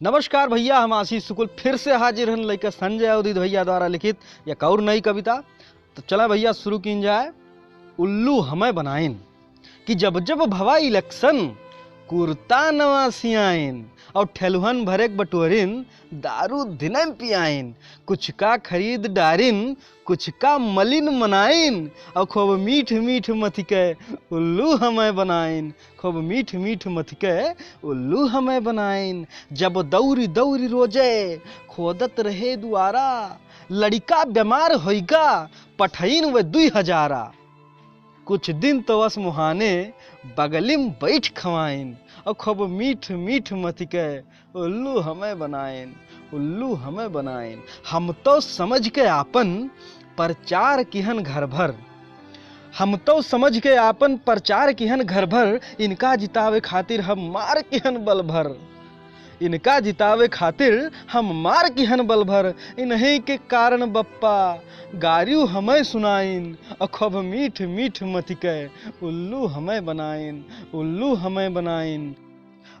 नमस्कार भैया, हम आशीष शुक्ल फिर से हाजिर हन लइका संजय अवधि भैया द्वारा लिखित एक और नई कविता। तो चला भैया शुरू की जाए। उल्लू हमें बनाइन कि जब जब भवा इलेक्शन कुर्ता नवा सियाइन और ठेलुहन भरेक बटोरिन दारू दिनम पियाइन, कुछ का खरीद डारिन कुछ का मलिन मनाइन और खूब मीठ मीठ मथी के उल्लू हमें बनाइन, खूब मीठ मीठ मथी के उल्लू हमें बनाइन। जब दौरी दौरी रोजे खोदत रहे दुआरा, लड़का बीमार होइगा पठैन वे 2000। कुछ दिन तो वस मुहाने बगलिम बैठ खवाइन और खूब मीठ मीठ मथी के उल्लू हमें बनाइन, उल्लू हमें बनाइन। हम तो समझ के आपन प्रचार किहन घर भर, हम तो समझ के आपन प्रचार किहन घर भर, इनका जितावे खातिर हम मार किहन बल भर, इनका जितावे खातिर हम मार किहन बल भर। इन्हीं के कारण बप्पा गारियो हमें सुनाइन और खूब मीठ मीठ मथी के उल्लू हमें बनाइन, उल्लू हमें बनाइन।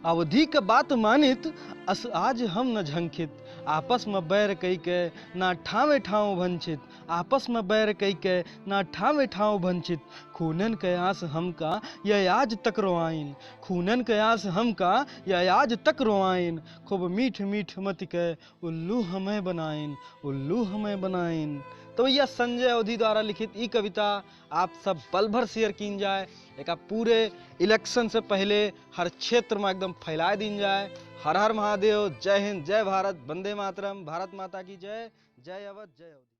अवधि के बात मानित अस आज हम न झंखित, आपस में बैर कई के ना ठावे ठाव भंचित, आपस में बैर कई के ना ठावे ठाव भंचित। खूनन के आस हमका यह आज तक रोआइन, खूनन के आस हमका यह आज तक रोआइन। खूब मीठ मीठ मत के उल्लू हमें बनाइन, उल्लू हमें बनाइन। तो भैया संजय अवधि द्वारा लिखित ई कविता आप सब पल भर शेयर की जाए, एक पूरे इलेक्शन से पहले हर क्षेत्र में एकदम फैला दी जाए। हर हर महादेव, जय हिंद, जय भारत, वंदे मातरम, भारत माता की जय, जय अवध, जय अवध।